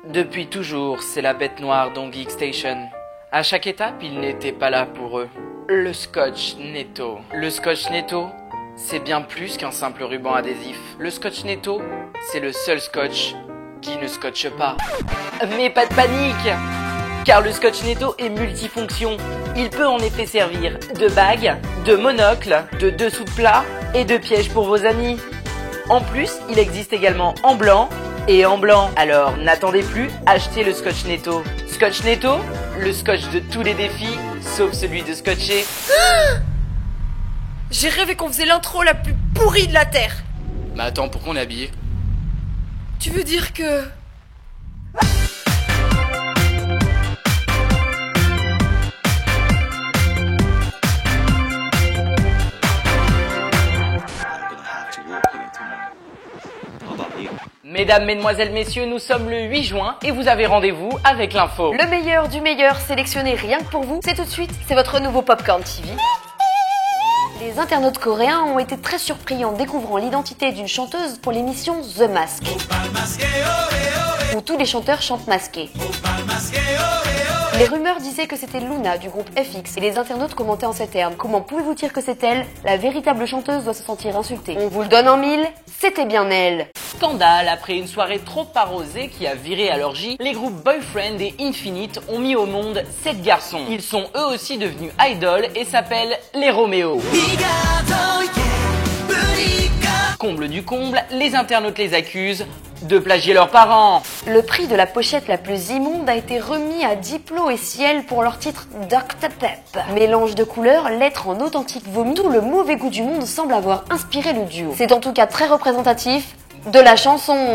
Depuis toujours, c'est la bête noire dans Geek Station. À chaque étape, il n'était pas là pour eux. Le scotch netto. Le scotch netto, c'est bien plus qu'un simple ruban adhésif. Le scotch netto, c'est le seul scotch qui ne scotche pas. Mais pas de panique, car le scotch netto est multifonction. Il peut en effet servir de bague, de monocle, de dessous de plat et de piège pour vos amis. En plus, il existe également en blanc et en blanc. Alors n'attendez plus, achetez le scotch netto. Scotch netto, le scotch de tous les défis, sauf celui de scotcher. J'ai rêvé qu'on faisait l'intro la plus pourrie de la Terre. Mais attends, pourquoi on est habillé? Tu veux dire que... Mesdames, mesdemoiselles, messieurs, nous sommes le 8 juin et vous avez rendez-vous avec l'info. Le meilleur du meilleur sélectionné rien que pour vous, c'est tout de suite, c'est votre nouveau Popcorn TV. Les internautes coréens ont été très surpris en découvrant l'identité d'une chanteuse pour l'émission The Mask, où tous les chanteurs chantent masqués. Les rumeurs disaient que c'était Luna du groupe FX et les internautes commentaient en ces termes. Comment pouvez-vous dire que c'est elle? La véritable chanteuse doit se sentir insultée. On vous le donne en mille, c'était bien elle. Scandale, après une soirée trop arrosée qui a viré à l'orgie, les groupes Boyfriend et Infinite ont mis au monde 7 garçons. Ils sont eux aussi devenus idoles et s'appellent les Roméo. Comble du comble, les internautes les accusent de plagier leurs parents. Le prix de la pochette la plus immonde a été remis à Diplo et Ciel pour leur titre Dr Pep. Mélange de couleurs, lettres en authentique vomi, tout le mauvais goût du monde semble avoir inspiré le duo. C'est en tout cas très représentatif de la chanson.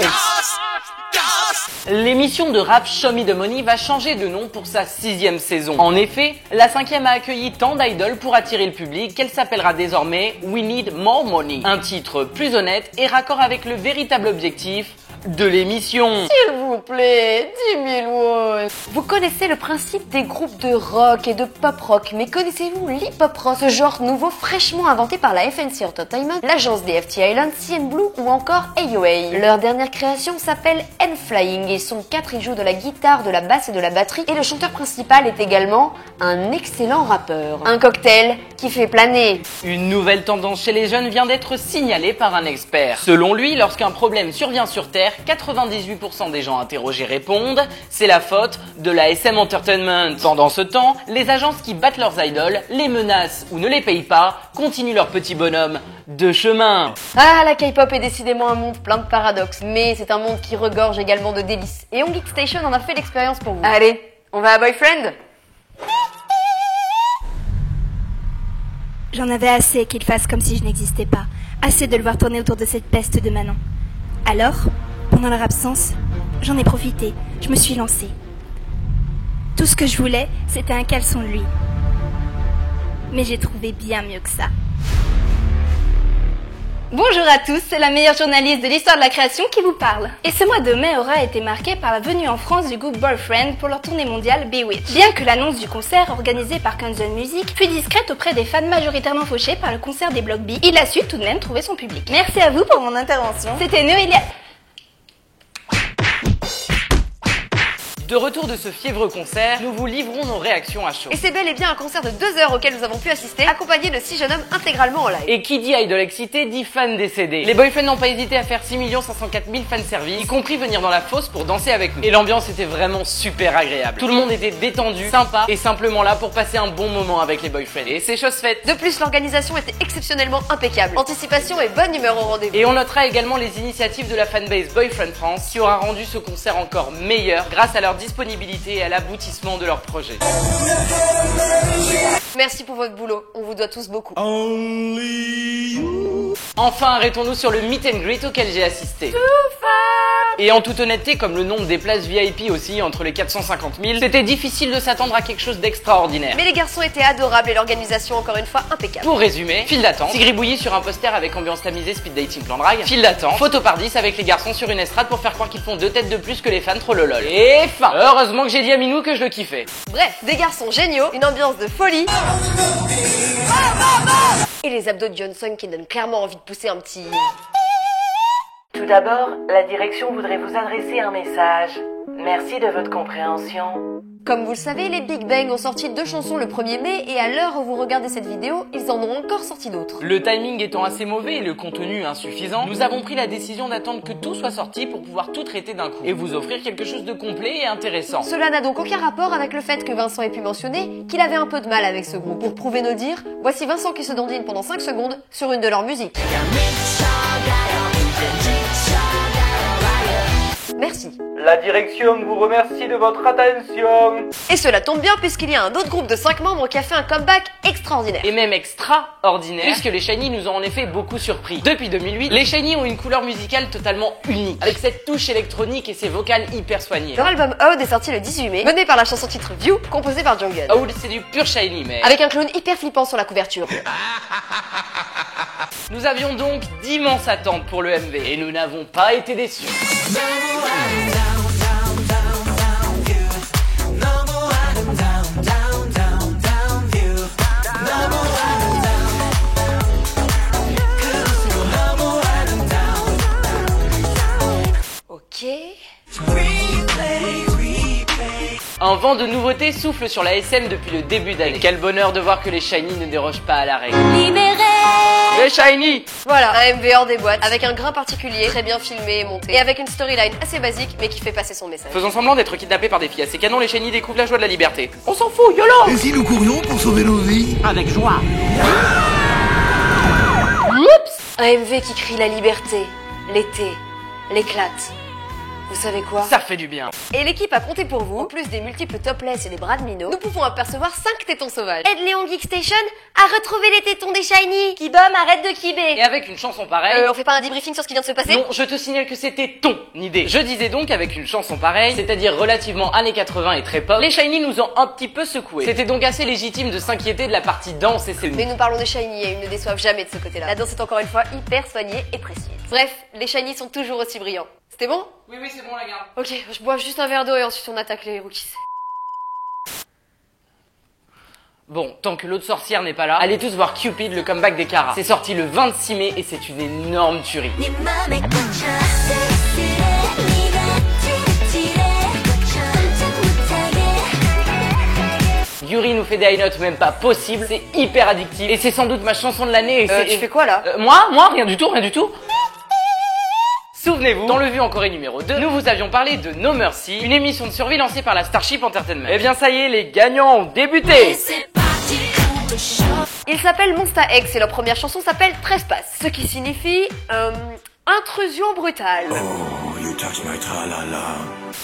L'émission de rap Show Me the Money va changer de nom pour sa 6e saison. En effet, la 5e a accueilli tant d'idoles pour attirer le public qu'elle s'appellera désormais We Need More Money. Un titre plus honnête et raccord avec le véritable objectif de l'émission. S'il vous plaît, 10 000 watts. Vous connaissez le principe des groupes de rock et de pop rock, mais connaissez-vous l'hip-hop rock, ce genre nouveau fraîchement inventé par la FNC Entertainment, l'agence des FT Island, CN Blue ou encore AOA. Leur dernière création s'appelle N-Flying et sont 4, ils jouent de la guitare, de la basse et de la batterie et le chanteur principal est également un excellent rappeur. Un cocktail qui fait planer. Une nouvelle tendance chez les jeunes vient d'être signalée par un expert. Selon lui, lorsqu'un problème survient sur Terre, 98% des gens interrogés répondent « c'est la faute de la SM Entertainment ». Pendant ce temps, les agences qui battent leurs idoles, les menacent ou ne les payent pas, continuent leur petit bonhomme de chemin. Ah, la K-pop est décidément un monde plein de paradoxes, mais c'est un monde qui regorge également de délices. Et On Geek Station en a fait l'expérience pour vous. Allez, on va à Boyfriend? J'en avais assez qu'il fasse comme si je n'existais pas, assez de le voir tourner autour de cette peste de Manon. Alors, pendant leur absence, j'en ai profité, je me suis lancée. Tout ce que je voulais, c'était un caleçon de lui. Mais j'ai trouvé bien mieux que ça. Bonjour à tous, c'est la meilleure journaliste de l'histoire de la création qui vous parle. Et ce mois de mai aura été marqué par la venue en France du groupe Boyfriend pour leur tournée mondiale Bewitched. Bien que l'annonce du concert organisé par Kanzon Music fut discrète auprès des fans majoritairement fauchés par le concert des Block B, il a su tout de même trouver son public. Merci à vous pour mon intervention. C'était Noélia... De retour de ce fiévreux concert, nous vous livrons nos réactions à chaud. Et c'est bel et bien un concert de 2 heures auquel nous avons pu assister, accompagné de 6 jeunes hommes intégralement en live. Et qui dit idol excité dit fan décédé. Les Boyfriend n'ont pas hésité à faire 6 504 000 fanservice, y compris venir dans la fosse pour danser avec nous. Et l'ambiance était vraiment super agréable. Tout le monde était détendu, sympa et simplement là pour passer un bon moment avec les Boyfriend. Et c'est chose faite. De plus, l'organisation était exceptionnellement impeccable. Anticipation et bonne humeur au rendez-vous. Et on notera également les initiatives de la fanbase Boyfriend France qui aura rendu ce concert encore meilleur grâce à leur disponibilité et à l'aboutissement de leur projet. Merci pour votre boulot, on vous doit tous beaucoup. Enfin, arrêtons-nous sur le meet and greet auquel j'ai assisté. Et en toute honnêteté, comme le nombre des places VIP aussi, entre les 450 000, c'était difficile de s'attendre à quelque chose d'extraordinaire. Mais les garçons étaient adorables et l'organisation encore une fois impeccable. Pour résumer, file d'attente, Tigribouillis sur un poster avec ambiance tamisée, speed dating plan drague, file d'attente, photo par 10 avec les garçons sur une estrade pour faire croire qu'ils font 2 têtes de plus que les fans trop lolol. Et fin. Heureusement que j'ai dit à Minou que je le kiffais. Bref, des garçons géniaux, une ambiance de folie. Et les abdos de Johnson qui donnent clairement envie de pousser un petit... Tout d'abord, la direction voudrait vous adresser un message. Merci de votre compréhension. Comme vous le savez, les Big Bang ont sorti 2 chansons le 1er mai et à l'heure où vous regardez cette vidéo, ils en ont encore sorti d'autres. Le timing étant assez mauvais et le contenu insuffisant, nous avons pris la décision d'attendre que tout soit sorti pour pouvoir tout traiter d'un coup et vous offrir quelque chose de complet et intéressant. Cela n'a donc aucun rapport avec le fait que Vincent ait pu mentionner qu'il avait un peu de mal avec ce groupe. Pour prouver nos dires, voici Vincent qui se dandine pendant 5 secondes sur une de leurs musiques. Merci. La direction vous remercie de votre attention. Et cela tombe bien puisqu'il y a un autre groupe de 5 membres qui a fait un comeback extraordinaire. Et même extraordinaire, puisque les Shiny nous ont en effet beaucoup surpris. Depuis 2008, les Shiny ont une couleur musicale totalement unique, avec cette touche électronique et ses vocales hyper soignées. Leur album Oud est sorti le 18 mai, mené par la chanson titre View, composée par Jungkook. Oud, c'est du pur Shiny, mais... Avec un clown hyper flippant sur la couverture. Nous avions donc d'immenses attentes pour le MV, et nous n'avons pas été déçus. Ok. Un vent de nouveautés souffle sur la SM depuis le début d'année. Quel bonheur de voir que les Shiny ne dérogent pas à la règle. Les Shiny! Voilà, un MV hors des boîtes, avec un grain particulier, très bien filmé et monté, et avec une storyline assez basique, mais qui fait passer son message. Faisant semblant d'être kidnappés par des filles assez canons, les Shiny découvrent la joie de la liberté. On s'en fout, YOLO! Et si nous courions pour sauver nos vies? Avec joie. Un MV qui crie la liberté, l'été, l'éclate. Vous savez quoi? Ça fait du bien. Et l'équipe a compté pour vous. En plus des multiples topless et des bras de minot, nous pouvons apercevoir 5 tétons sauvages. Aide Léon Geek Station à retrouver les tétons des Shiny. Kibom, arrête de kiber. Et avec une chanson pareille... On fait pas un debriefing sur ce qui vient de se passer? Non, je te signale que c'était ton idée. Je disais donc avec une chanson pareille, c'est-à-dire relativement années 80 et très pop, les Shiny nous ont un petit peu secoués. C'était donc assez légitime de s'inquiéter de la partie danse et c'est Mais nous parlons des Shiny et ils ne déçoivent jamais de ce côté-là. La danse est encore une fois hyper soignée et précise. Bref, les Shiny sont toujours aussi brillants. C'était bon? Oui, c'est bon, la garde. Ok, je bois juste un verre d'eau et ensuite on attaque les rookies. Bon, tant que l'autre sorcière n'est pas là, allez tous voir Cupid, le comeback des Kara. C'est sorti le 26 mai et c'est une énorme tuerie. Yuri nous fait des high notes même pas possible, c'est hyper addictif et c'est sans doute ma chanson de l'année. Tu fais quoi là? Moi, rien du tout. Souvenez-vous, dans le Vue en Corée numéro 2, nous vous avions parlé de No Mercy, une émission de survie lancée par la Starship Entertainment. Eh bien ça y est, les gagnants ont débuté. Ils s'appellent Monsta X et leur première chanson s'appelle Trespass, ce qui signifie intrusion brutale. Oh, you touch my tra-la-la.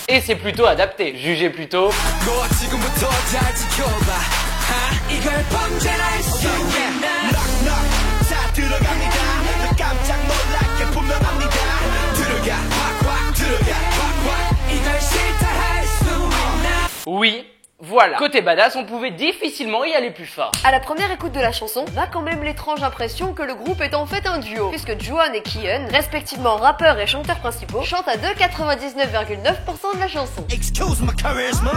Et c'est plutôt adapté, jugez plutôt. Oui, voilà. Côté badass, on pouvait difficilement y aller plus fort. À la première écoute de la chanson, on a quand même l'étrange impression que le groupe est en fait un duo, puisque Juan et Kihyun, respectivement rappeurs et chanteurs principaux, chantent à 99,9% de la chanson.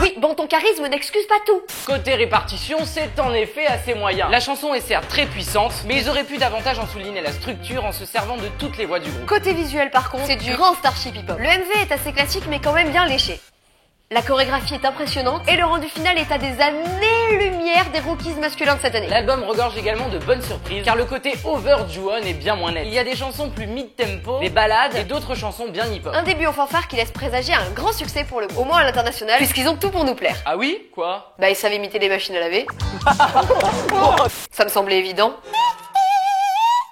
Oui, bon, ton charisme n'excuse pas tout. Côté répartition, c'est en effet assez moyen. La chanson est certes très puissante, mais ils auraient pu davantage en souligner la structure en se servant de toutes les voix du groupe. Côté visuel par contre, c'est du grand Starship hip-hop. Le MV est assez classique mais quand même bien léché. La chorégraphie est impressionnante et le rendu final est à des années-lumière des rookies masculins de cette année. L'album regorge également de bonnes surprises car le côté over Juwon est bien moins net. Il y a des chansons plus mid-tempo, des ballades et d'autres chansons bien hip-hop. Un début en fanfare qui laisse présager un grand succès pour le groupe, au moins à l'international, puisqu'ils ont tout pour nous plaire. Ah oui? Quoi? Bah ils savent imiter les machines à laver. Ça me semblait évident.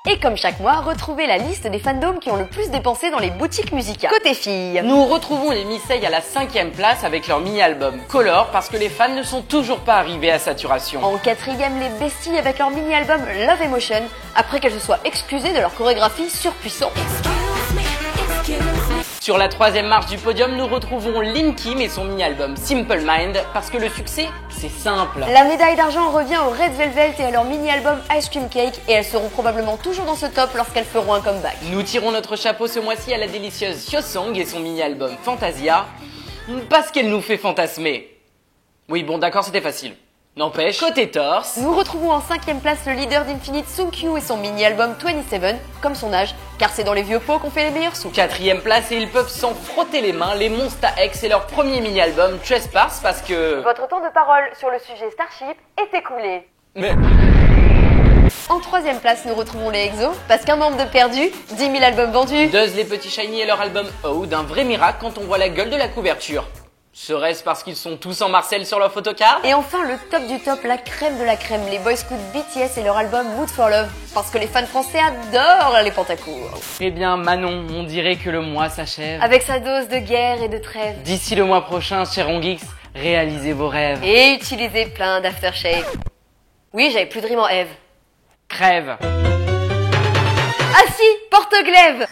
Et comme chaque mois, retrouvez la liste des fandoms qui ont le plus dépensé dans les boutiques musicales. Côté filles, nous retrouvons les Missei à la 5e place avec leur mini-album Color parce que les fans ne sont toujours pas arrivés à saturation. En 4e, les Besties avec leur mini-album Love Emotion, après qu'elles se soient excusées de leur chorégraphie surpuissante. Sur la 3e marche du podium, nous retrouvons Lin Kim et son mini-album Simple Mind parce que le succès, c'est simple. La médaille d'argent revient au Red Velvet et à leur mini-album Ice Cream Cake et elles seront probablement toujours dans ce top lorsqu'elles feront un comeback. Nous tirons notre chapeau ce mois-ci à la délicieuse Hyosung et son mini-album Fantasia parce qu'elle nous fait fantasmer. Oui, bon, d'accord, c'était facile. N'empêche, côté torse, Nous retrouvons en 5ème place le leader d'Infinite, Sungkyu, et son mini-album 27, comme son âge, car c'est dans les vieux pots qu'on fait les meilleurs sous. 4ème place, et ils peuvent s'en frotter les mains, les Monsta X et leur premier mini-album Trespass parce que... Votre temps de parole sur le sujet Starship est écoulé. Mais... En 3ème place, nous retrouvons les EXO, parce qu'un membre de perdu, 10 000 albums vendus. Duz les petits Shiny et leur album Oh, d'un vrai miracle quand on voit la gueule de la couverture. Serait-ce parce qu'ils sont tous en Marcel sur leur photocard? Et enfin, le top du top, la crème de la crème, les boy scouts BTS et leur album Mood for Love, parce que les fans français adorent les pantacours. Eh bien Manon, on dirait que le mois s'achève. Avec sa dose de guerre et de trêve. D'ici le mois prochain, cher Ongeeks, réalisez vos rêves. Et utilisez plein d'aftershave. Oui, j'avais plus de rime en Eve. Crève. Ah si, porte-glaive.